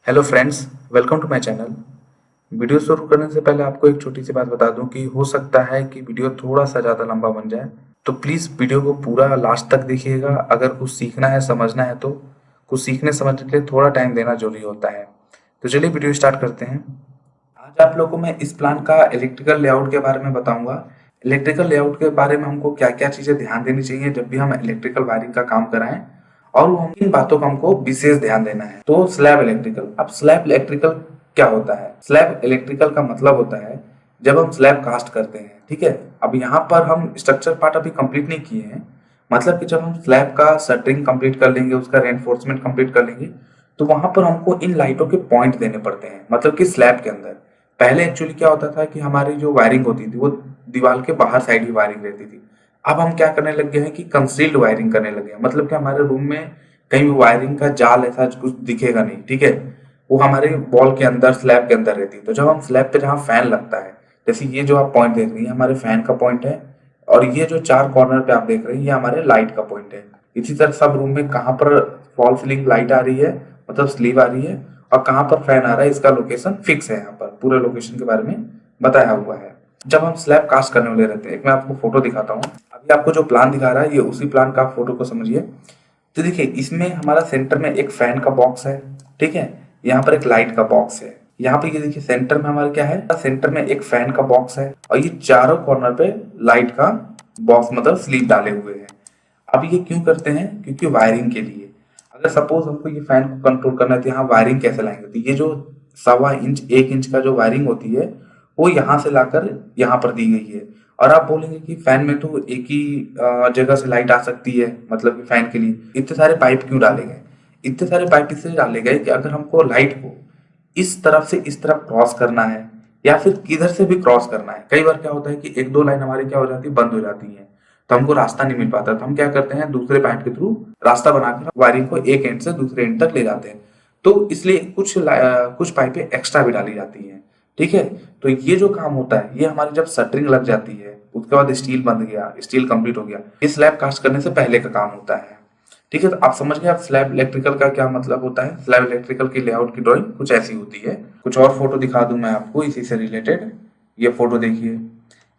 Hello friends, welcome to my channel. Video शुरू करने से पहले आपको एक छोटी सी बात बता दूं कि हो सकता है कि वीडियो थोड़ा सा ज़्यादा लंबा बन जाए, तो प्लीज़ वीडियो को पूरा लास्ट तक देखिएगा। अगर कुछ सीखना है, समझना है, तो कुछ सीखने समझने के लिए थोड़ा टाइम देना जरूरी होता है। तो चलिए वीडियो स्टार्ट करते हैं। आज आप लोगों को मैं इस प्लान का इलेक्ट्रिकल लेआउट के बारे में बताऊंगा। इलेक्ट्रिकल लेआउट के बारे में हमको क्या क्या चीज़ें ध्यान देनी चाहिए जब भी हम इलेक्ट्रिकल वायरिंग का काम कराएं, और वो हम इन बातों का हमको विशेष ध्यान देना है। तो स्लैब इलेक्ट्रिकल, अब स्लैब इलेक्ट्रिकल क्या होता है? स्लैब इलेक्ट्रिकल का मतलब होता है जब हम स्लैब कास्ट करते हैं, ठीक है। अब यहाँ पर हम स्ट्रक्चर पार्ट अभी कंप्लीट नहीं किए हैं। मतलब कि जब हम स्लैब का शटरिंग कंप्लीट कर लेंगे, उसका रेनफोर्समेंट कंप्लीट कर लेंगे, तो वहां पर हमको इन लाइटों के पॉइंट देने पड़ते हैं। मतलब कि स्लैब के अंदर पहले एक्चुअली क्या होता था कि हमारी जो वायरिंग होती थी वो दीवार के बाहर साइड ही वायरिंग रहती थी। अब हम क्या करने लग गए हैं कि कंसील्ड वायरिंग करने लगे हैं। मतलब कि हमारे रूम में कहीं भी वायरिंग का जाल ऐसा कुछ दिखेगा नहीं, ठीक है। वो हमारे वॉल के अंदर, स्लैब के अंदर रहती है। तो जब हम स्लैब पे जहाँ फैन लगता है, जैसे ये जो आप पॉइंट देख रही हैं हमारे फैन का पॉइंट है, और ये जो चार कॉर्नर पे आप देख रहे हैं ये हमारे लाइट का पॉइंट है। इसी तरह सब रूम में कहाँ पर फॉल सीलिंग लाइट आ रही है, मतलब स्लीव आ रही है, और कहाँ पर फैन आ रहा है, इसका लोकेशन फिक्स है। यहाँ पर पूरे लोकेशन के बारे में बताया हुआ है। जब हम स्लैब कास्ट करने वाले रहते हैं, एक मैं आपको फोटो दिखाता हूँ। अभी आपको जो प्लान दिखा रहा है ये उसी प्लान का फोटो को समझिए। तो देखिए इसमें हमारा सेंटर में एक फैन का बॉक्स है, ठीक है। यहाँ पर एक लाइट का बॉक्स है। यहाँ पे ये देखिए सेंटर में हमारा क्या है, सेंटर में एक फैन का बॉक्स है, और ये चारों कॉर्नर पे लाइट का बॉक्स, मतलब स्लीव डाले हुए हैं। अब ये क्यों करते हैं? क्योंकि वायरिंग के लिए। अगर सपोज हमको ये फैन को कंट्रोल करना है तो यहाँ वायरिंग कैसे लाएंगे? तो ये जो 1.25 इंच 1 इंच का जो वायरिंग होती है वो यहाँ से लाकर यहाँ पर दी गई है। और आप बोलेंगे कि फैन में तो एक ही जगह से लाइट आ सकती है, मतलब कि फैन के लिए इतने सारे पाइप क्यों डाले गए? इतने सारे पाइप इसलिए डाले गए कि अगर हमको लाइट को इस तरफ से इस तरफ क्रॉस करना है, या फिर किधर से भी क्रॉस करना है। कई बार क्या होता है कि एक दो लाइन हमारी क्या हो जाती है, बंद हो जाती है, तो हमको रास्ता नहीं मिल पाता। तो हम क्या करते हैं, दूसरे पाइप के थ्रू रास्ता बनाकर वायरिंग को एक एंड से दूसरे एंड तक ले जाते हैं। तो इसलिए कुछ पाइपें एक्स्ट्रा भी डाली जाती हैं, ठीक है। तो ये जो काम होता है ये हमारी जब शटरिंग लग जाती है, उसके बाद स्टील बंध गया, स्टील कंप्लीट हो गया, ये स्लैब कास्ट करने से पहले का काम होता है, ठीक है। तो आप समझ गए आप स्लैब इलेक्ट्रिकल का क्या मतलब होता है। स्लैब इलेक्ट्रिकल की लेआउट की ड्राइंग कुछ ऐसी होती है। कुछ और फोटो दिखा दूं मैं आपको इसी से रिलेटेड। ये फोटो देखिए,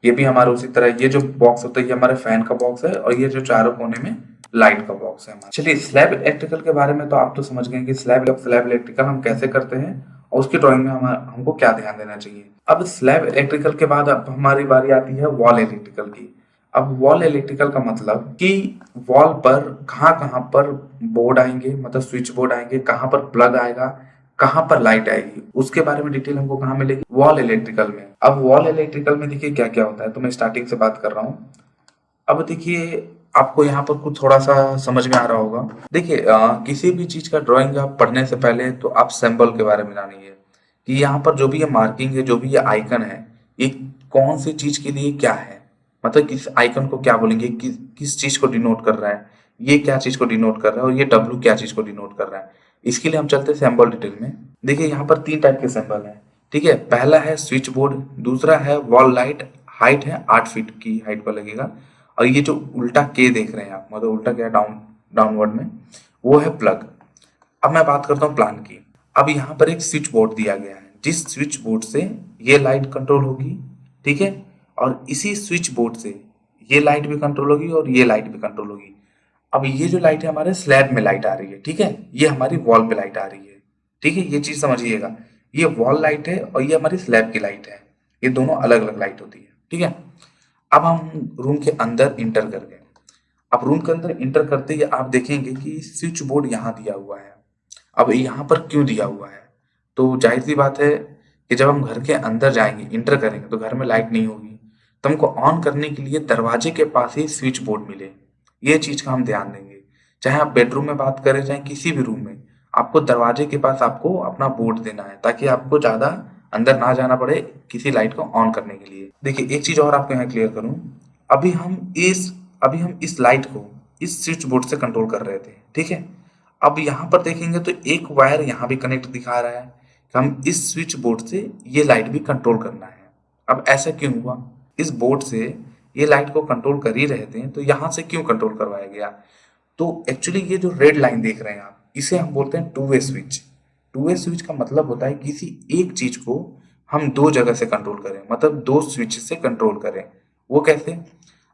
ये भी हमारा उसी तरह, ये जो बॉक्स होता है ये हमारे फैन का बॉक्स है, और ये जो चारों कोने में लाइट का बॉक्स है हमारा। चलिए स्लैब इलेक्ट्रिकल के बारे में तो आप तो समझ गए कि स्लैब इलेक्ट्रिकल हम कैसे करते हैं, और उसकी ड्राइंग में हमको क्या ध्यान देना चाहिए। अब स्लैब इलेक्ट्रिकल के बाद अब हमारी बारी आती है वॉल इलेक्ट्रिकल की। अब वॉल इलेक्ट्रिकल का मतलब कि वॉल पर कहाँ कहाँ पर बोर्ड आएंगे, मतलब स्विच बोर्ड आएंगे, कहाँ पर प्लग आएगा, कहाँ पर लाइट आएगी, उसके बारे में डिटेल हमको कहाँ मिलेगी? वॉल इलेक्ट्रिकल में। अब वॉल इलेक्ट्रिकल में देखिए क्या क्या होता है, तो मैं स्टार्टिंग से बात कर रहा हूँ। अब देखिए आपको यहाँ पर कुछ थोड़ा सा समझ में आ रहा होगा। देखिए किसी भी चीज का ड्राइंग आप पढ़ने से पहले तो आप सिंबल के बारे में जानिए कि यहाँ पर जो भी ये मार्किंग है, जो भी ये आइकन है, ये कौन सी चीज के लिए क्या है। मतलब किस आइकन को क्या बोलेंगे, किस चीज को डिनोट कर रहा है, ये क्या चीज को डिनोट कर रहा है, और ये डब्ल्यू क्या चीज को डिनोट कर रहा है। इसके लिए हम चलते हैं सिंबल डिटेल में। देखिए यहाँ पर 3 टाइप के सिंबल हैं, ठीक है। पहला है स्विच बोर्ड, दूसरा है वॉल लाइट, हाइट है 8 फीट की हाइट पर लगेगा, और ये जो उल्टा के देख रहे हैं आप, मतलब उल्टा क्या, डाउनवर्ड में, वो है प्लग। अब मैं बात करता हूँ प्लान की। अब यहाँ पर एक स्विच बोर्ड दिया गया है, जिस स्विच बोर्ड से ये लाइट कंट्रोल होगी, ठीक है। और इसी स्विच बोर्ड से ये लाइट भी कंट्रोल होगी और ये लाइट भी कंट्रोल होगी। अब ये जो लाइट है हमारे स्लैब में लाइट आ रही है, ठीक है। ये हमारी वॉल पे लाइट आ रही है, ठीक है। ये चीज समझिएगा, ये वॉल लाइट है और ये हमारी स्लैब की लाइट है। ये दोनों अलग अलग लाइट होती है, ठीक है। अब हम रूम के अंदर इंटर कर गए। अब रूम के अंदर इंटर करते ही आप देखेंगे कि स्विच बोर्ड यहाँ दिया हुआ है। अब यहाँ पर क्यों दिया हुआ है? तो जाहिर सी बात है कि जब हम घर के अंदर जाएंगे, इंटर करेंगे, तो घर में लाइट नहीं होगी, तो हमको ऑन करने के लिए दरवाजे के पास ही स्विच बोर्ड मिले, ये चीज का हम ध्यान देंगे। चाहे आप बेडरूम में बात करें, चाहे किसी भी रूम में, आपको दरवाजे के पास आपको अपना बोर्ड देना है, ताकि आपको ज्यादा अंदर ना जाना पड़े किसी लाइट को ऑन करने के लिए। देखिए एक चीज और आपको यहाँ क्लियर करूँ। अभी हम इस अभी हम इस लाइट को इस स्विच बोर्ड से कंट्रोल कर रहे थे, ठीक है। अब यहाँ पर देखेंगे तो एक वायर यहाँ भी कनेक्ट दिखा रहा है कि हम इस स्विच बोर्ड से ये लाइट भी कंट्रोल करना है। अब ऐसा क्यों हुआ? इस बोर्ड से ये लाइट को कंट्रोल कर ही रहे थे, तो यहाँ से क्यों कंट्रोल करवाया गया? तो एक्चुअली ये जो रेड लाइन देख रहे हैं आप, इसे हम बोलते हैं two way switch. Two way switch का मतलब होता है किसी एक चीज को हम दो जगह से कंट्रोल करें, मतलब दो स्विच से कंट्रोल करें। वो कैसे?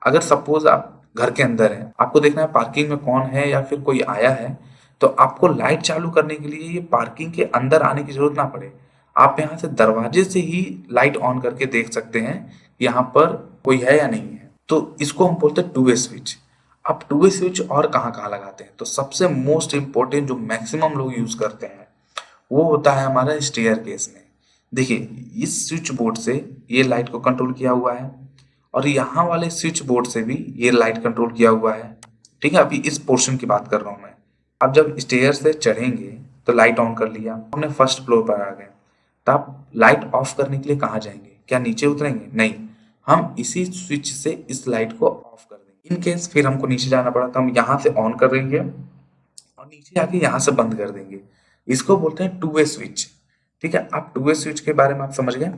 अगर सपोज आप घर के अंदर हैं, आपको देखना है पार्किंग में कौन है या फिर कोई आया है, तो आपको लाइट चालू करने के लिए ये पार्किंग के अंदर आने की जरूरत ना पड़े। आप यहाँ से दरवाजे से ही लाइट ऑन करके देख सकते हैं यहाँ पर कोई है या नहीं है। तो इसको हम बोलते हैं टू वे स्विच। अब टू वे स्विच और कहाँ कहाँ लगाते हैं? तो सबसे मोस्ट इंपॉर्टेंट जो मैक्सिमम लोग यूज करते हैं वो होता है हमारा स्टेयर केस में। देखिए, इस स्विच बोर्ड से ये लाइट को कंट्रोल किया हुआ है और यहाँ वाले स्विच बोर्ड से भी ये लाइट कंट्रोल किया हुआ है। ठीक है, अभी इस पोर्शन की बात कर रहा हूँ मैं। अब जब स्टेयर से चढ़ेंगे तो लाइट ऑन कर लिया, हमने फर्स्ट फ्लोर पर आ गए, तो आप लाइट ऑफ करने के लिए कहाँ जाएंगे? क्या नीचे उतरेंगे? नहीं, हम इसी स्विच से इस लाइट को ऑफ कर देंगे। इन केस फिर हमको नीचे जाना पड़ा तो हम यहाँ से ऑन कर देंगे और नीचे जाके यहाँ से बंद कर देंगे। इसको बोलते हैं टू वे स्विच। ठीक है, अब टू वे स्विच के बारे में आप समझ गए।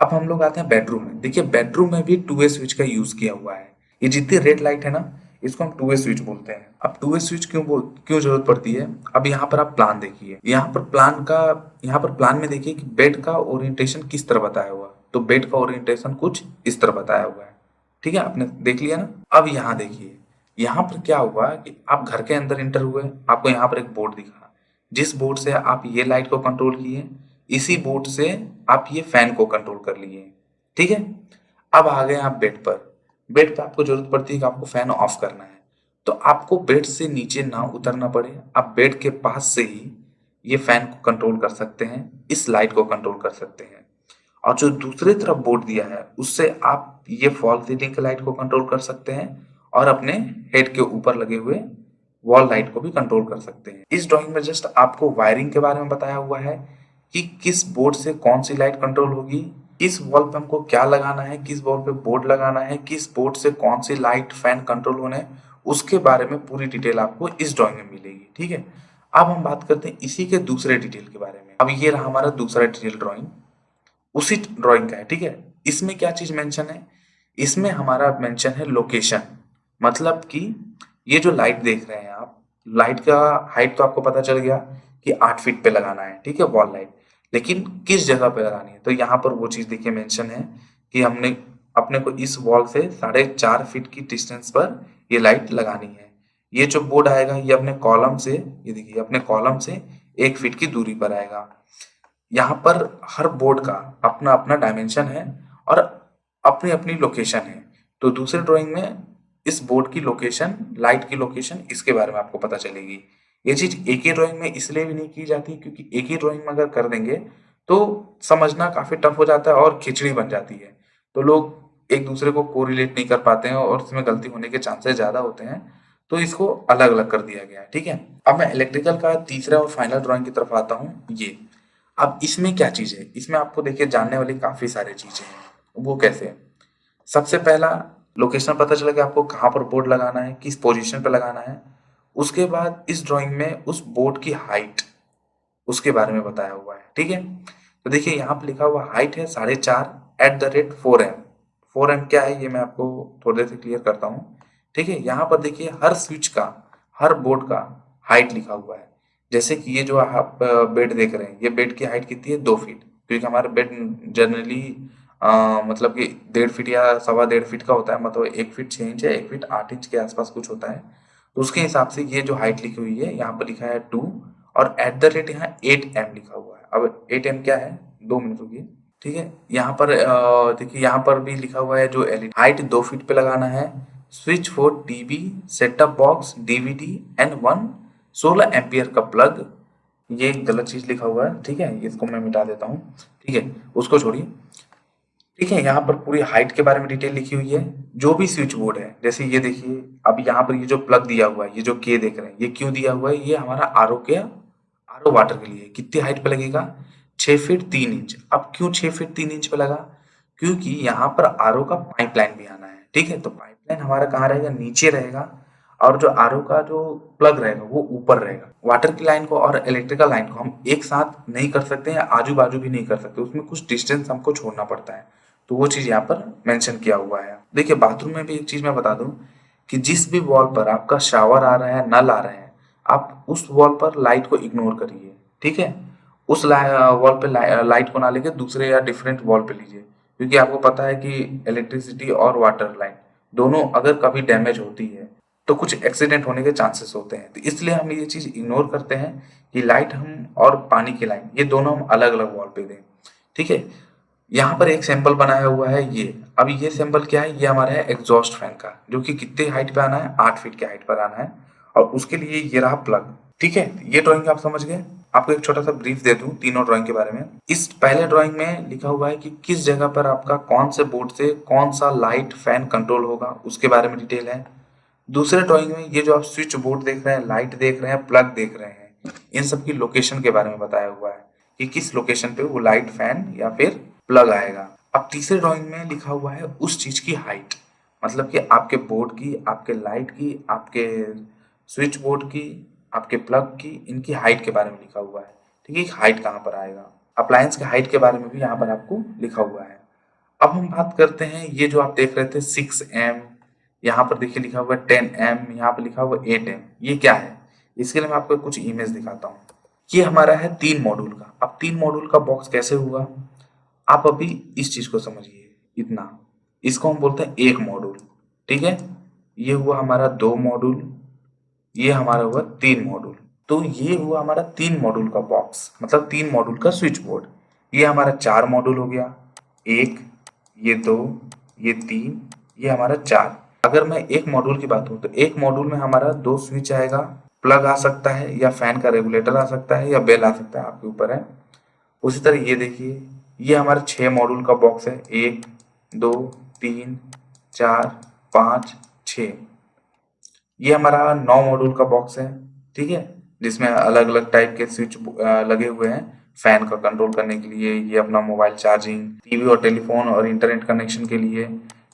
अब हम लोग आते हैं बेडरूम में। देखिए, बेडरूम में भी टू वे स्विच का यूज किया हुआ है। ये जितनी रेड लाइट है ना, इसको हम टू वे स्विच बोलते हैं। अब टू वे स्विच क्यों जरूरत पड़ती है? अब यहाँ पर आप प्लान देखिए, यहाँ पर प्लान में देखिए कि बेड का ओरिएंटेशन किस तरह बताया हुआ। तो बेड का ओरिएंटेशन कुछ इस तरह बताया हुआ है। ठीक है, आपने देख लिया ना। अब यहाँ देखिए, यहाँ पर क्या हुआ कि आप घर के अंदर इंटर हुए, आपको यहाँ पर एक बोर्ड दिखा, जिस बोर्ड से आप ये लाइट को कंट्रोल किए, इसी बोर्ड से आप ये फैन को कंट्रोल कर लिए। ठीक है, अब आ गए आप बेड पर। बेड पे आपको जरूरत पड़ती है कि आपको फैन ऑफ करना है, तो आपको बेड से नीचे ना उतरना पड़े, आप बेड के पास से ही ये फैन को कंट्रोल कर सकते हैं, इस लाइट को कंट्रोल कर सकते हैं। और जो दूसरी तरफ बोर्ड दिया है उससे आप ये फॉल सीलिंग की लाइट को कंट्रोल कर सकते हैं और अपने हेड के ऊपर लगे हुए वॉल लाइट को भी कंट्रोल कर सकते हैं। इस ड्राइंग में जस्ट आपको वायरिंग के बारे में बताया हुआ है कि किस बोर्ड से कौन सी लाइट कंट्रोल होगी, किस वॉल पे हमको क्या लगाना है, किस वॉल पे बोर्ड लगाना है, किस बोर्ड से कौन सी लाइट फैन कंट्रोल होना है, उसके बारे में पूरी डिटेल आपको इस ड्राइंग में मिलेगी। ठीक है, अब हम बात करते हैं इसी के दूसरे डिटेल के बारे में। अब ये रहा हमारा दूसरा डिटेल ड्राइंग, उसी ड्राइंग का है। ठीक है, इसमें क्या चीज मेंशन है? इसमें हमारा मेंशन है लोकेशन। मतलब कि ये जो लाइट देख रहे हैं आप, लाइट का हाइट तो आपको पता चल गया कि 8 फीट पे लगाना है। ठीक है, वॉल लाइट, लेकिन किस जगह पे लगानी है? तो यहाँ पर वो चीज देखिए मेंशन है कि हमने अपने को इस वॉल से 4.5 फीट की डिस्टेंस पर ये लाइट लगानी है। ये जो बोर्ड आएगा ये अपने कॉलम से, ये देखिए अपने कॉलम से 1 फीट की दूरी पर आएगा। यहाँ पर हर बोर्ड का अपना अपना डायमेंशन है और अपनी अपनी लोकेशन है। तो दूसरे ड्राइंग में इस बोर्ड की लोकेशन, लाइट की लोकेशन, इसके बारे में आपको पता चलेगी। ये चीज एक ही ड्राइंग में इसलिए भी नहीं की जाती क्योंकि एक ही ड्राइंग में अगर कर देंगे तो समझना काफी टफ हो जाता है और खिचड़ी बन जाती है। तो लोग एक दूसरे को कोरिलेट नहीं कर पाते हैं और इसमें गलती होने के चांसेस ज्यादा होते हैं। तो इसको अलग अलग कर दिया गया है। ठीक है, अब मैं इलेक्ट्रिकल का तीसरा और फाइनल ड्राइंग की तरफ आता हूँ। ये अब इसमें क्या चीज है? इसमें आपको देखिए जानने वाली काफी सारी चीजें हैं। वो कैसे? सबसे पहला, लोकेशन पता चला कि आपको कहाँ पर बोर्ड लगाना है, किस पोजीशन पे लगाना है। उसके बाद इस ड्राइंग में उस बोर्ड की हाइट, उसके बारे में बताया हुआ है। ठीक है, तो देखिए यहाँ पे लिखा हुआ हाइट है 4.5 @ 4M। क्या है ये मैं आपको थोड़ी देर से क्लियर करता हूँ। ठीक है, यहाँ पर देखिए हर स्विच का, हर बोर्ड का हाइट लिखा हुआ है। जैसे कि ये जो आप बेड देख रहे हैं, ये बेड की हाइट कितनी है? 2 फीट, क्योंकि हमारा बेड जनरली मतलब कि 1.5 फीट या 1.25 फीट का होता है। मतलब 1 फीट 6 इंच है, 1 फीट 8 इंच के आसपास कुछ होता है। तो उसके हिसाब से ये जो हाइट लिखी हुई है यहाँ पर लिखा है 2 और यहाँ 8M लिखा हुआ है। अब 8M क्या है? 2 मिनट रुकिए। ठीक है, यहाँ पर देखिए यहाँ पर भी लिखा हुआ है जो एलईडी हाइट 2 फीट पे लगाना है। Switch for TV, setup box, DVD and 16 ampere का प्लग। ये गलत चीज लिखा हुआ है। ठीक है, इसको मैं मिटा देता हूँ। ठीक है, उसको छोड़िए। ठीक है, यहाँ पर पूरी हाइट के बारे में डिटेल लिखी हुई है। जो भी स्विच बोर्ड है, जैसे ये देखिए, अब यहाँ पर ये जो प्लग दिया हुआ है, ये जो के देख रहे हैं, ये क्यों दिया हुआ है? ये हमारा आरओ वाटर के लिए। कितनी हाइट पे लगेगा? 6 फीट 3 इंच। अब क्यों 6 फीट 3 इंच पे लगा? क्योंकि यहाँ पर आरओ का पाइपलाइन भी आना है। ठीक है, तो पाइपलाइन हमारा कहाँ रहेगा? नीचे रहेगा और जो आरओ का जो प्लग रहेगा वो ऊपर रहेगा। वाटर की लाइन को और इलेक्ट्रिकल लाइन को हम एक साथ नहीं कर सकते या आजू बाजू भी नहीं कर सकते, उसमें कुछ डिस्टेंस हमको छोड़ना पड़ता है। तो वो चीज यहाँ पर मेंशन किया हुआ है। देखिए, बाथरूम में भी एक चीज मैं बता दूं कि जिस भी वॉल पर आपका शावर आ रहा है, नल आ रहे हैं, आप उस वॉल पर लाइट को इग्नोर करिए। ठीक है, उस वॉल पे लाइट को ना लेके दूसरे या डिफरेंट वॉल पे लीजिए, क्योंकि आपको पता है कि इलेक्ट्रिसिटी और वाटर लाइन दोनों अगर कभी डैमेज होती है तो कुछ एक्सीडेंट होने के चांसेस होते हैं। तो इसलिए हम ये चीज इग्नोर करते हैं कि लाइट हम और पानी की लाइन ये दोनों हम अलग अलग वॉल पे दें। ठीक है, यहाँ पर एक सैंपल बनाया हुआ है ये। अब ये सैंपल क्या है, ये हमारा है एग्जॉस्ट फैन का, जो कि कितने हाइट पे आना है, 8 फीट के हाइट पर आना है, और उसके लिए ये रहा प्लग। ठीक है, ये ड्राइंग आप समझ गए। आपको एक छोटा सा ब्रीफ दे दूं तीनों ड्राइंग के बारे में। इस पहले ड्राइंग में लिखा हुआ है कि किस जगह पर आपका कौन से बोर्ड से कौन सा लाइट फैन कंट्रोल होगा, उसके बारे में डिटेल है। दूसरे ड्राइंग में ये जो आप स्विच बोर्ड देख रहे हैं, लाइट देख रहे हैं, प्लग देख रहे हैं, इन सब की लोकेशन के बारे में बताया हुआ है कि किस लोकेशन पे वो लाइट फैन या फिर प्लग आएगा। अब तीसरे ड्राइंग में लिखा हुआ है उस चीज की हाइट, मतलब कि आपके बोर्ड की, आपके लाइट की, आपके स्विच बोर्ड की, आपके प्लग की, इनकी हाइट के बारे में लिखा हुआ है। ठीक है, हाइट कहाँ पर आएगा, अप्लायंस के हाइट के बारे में भी यहाँ पर आपको लिखा हुआ है। अब हम बात करते हैं, ये जो आप देख रहे थे 6M, यहाँ पर देखिए लिखा हुआ है 10M, यहाँ पर लिखा हुआ है 8M, ये क्या है? इसके लिए मैं आपको कुछ इमेज दिखाता हूँ। ये हमारा है 3 मॉड्यूल का। अब 3 मॉड्यूल का बॉक्स कैसे हुआ, आप अभी इस चीज को समझिए। इतना, इसको हम बोलते हैं एक मॉड्यूल। ठीक है, ये हुआ हमारा 2 मॉड्यूल, ये हमारा हुआ 3 मॉड्यूल। तो ये हुआ हमारा 3 मॉड्यूल का बॉक्स, मतलब 3 मॉड्यूल का स्विच बोर्ड। ये हमारा 4 मॉड्यूल हो गया, एक, ये 2, ये 3, ये हमारा 4। अगर मैं एक मॉड्यूल की बात करूँ तो एक मॉड्यूल में हमारा 2 स्विच आएगा, प्लग आ सकता है या फैन का रेगुलेटर आ सकता है या बेल आ सकता है, आपके ऊपर है। उसी तरह ये देखिए, ये हमारा 6 मॉड्यूल का बॉक्स है, 1 2 3 4 5 6। ये हमारा 9 मॉड्यूल का बॉक्स है। ठीक है, जिसमें अलग अलग टाइप के स्विच लगे हुए हैं फैन का कंट्रोल करने के लिए, ये अपना मोबाइल चार्जिंग, टीवी और टेलीफोन और इंटरनेट कनेक्शन के लिए।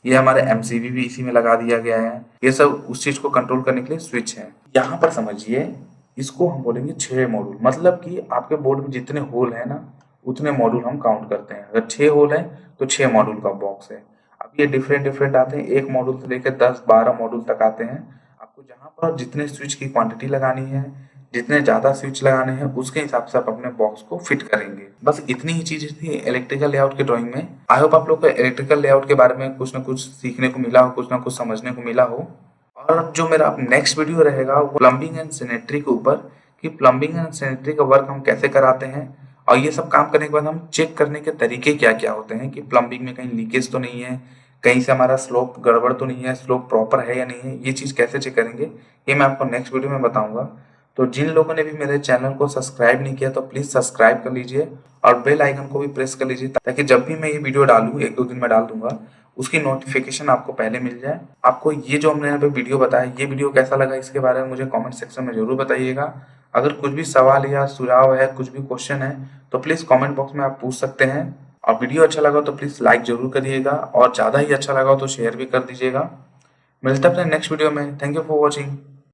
ये हमारे एमसीबी भी इसी में लगा दिया गया है। ये सब उस चीज को कंट्रोल करने के लिए स्विच है। यहाँ पर समझिए, इसको हम बोलेंगे 6 मॉड्यूल, मतलब कि आपके बोर्ड में जितने होल है ना, उतने मॉड्यूल हम काउंट करते हैं। अगर 6 होल है तो 6 मॉड्यूल का बॉक्स है। अब ये डिफरेंट डिफरेंट आते हैं, एक मॉड्यूल से लेकर 10-12 मॉड्यूल तक आते हैं। आपको जहाँ पर जितने स्विच की क्वांटिटी लगानी है, जितने ज्यादा स्विच लगाने हैं, उसके हिसाब से आप अपने बॉक्स को फिट करेंगे। बस इतनी ही चीजें थी इलेक्ट्रिकल लेआउट के ड्राइंग में। आई होप आप लोग को इलेक्ट्रिकल लेआउट के बारे में कुछ ना कुछ सीखने को मिला हो, कुछ ना कुछ समझने को मिला हो। और जो मेरा नेक्स्ट वीडियो रहेगा वो प्लम्बिंग एंड सैनिटरी के ऊपर, कि प्लम्बिंग एंड सैनिटरी का वर्क हम कैसे कराते हैं, और ये सब काम करने के बाद हम चेक करने के तरीके क्या क्या होते हैं कि प्लम्बिंग में कहीं लीकेज तो नहीं है, कहीं से हमारा स्लोप गड़बड़ तो नहीं है, स्लोप प्रॉपर है या नहीं है, ये चीज़ कैसे चेक करेंगे, ये मैं आपको नेक्स्ट वीडियो में बताऊंगा। तो जिन लोगों ने भी मेरे चैनल को सब्सक्राइब नहीं किया तो प्लीज़ सब्सक्राइब कर लीजिए और बेल आइकन को भी प्रेस कर लीजिए, ताकि जब भी मैं ये वीडियो डालूँ, 1-2 दिन में डाल दूंगा, उसकी नोटिफिकेशन आपको पहले मिल जाए। आपको ये जो हमने यहाँ पे वीडियो बताया, ये वीडियो कैसा लगा, इसके बारे में मुझे कमेंट सेक्शन में जरूर बताइएगा। अगर कुछ भी सवाल या सुझाव है, कुछ भी क्वेश्चन है, तो प्लीज़ कमेंट बॉक्स में आप पूछ सकते हैं। और वीडियो अच्छा लगा तो प्लीज़ लाइक जरूर करिएगा, और ज़्यादा ही अच्छा लगा तो शेयर भी कर दीजिएगा। मिलते हैं अपने नेक्स्ट वीडियो में। Thank you for watching.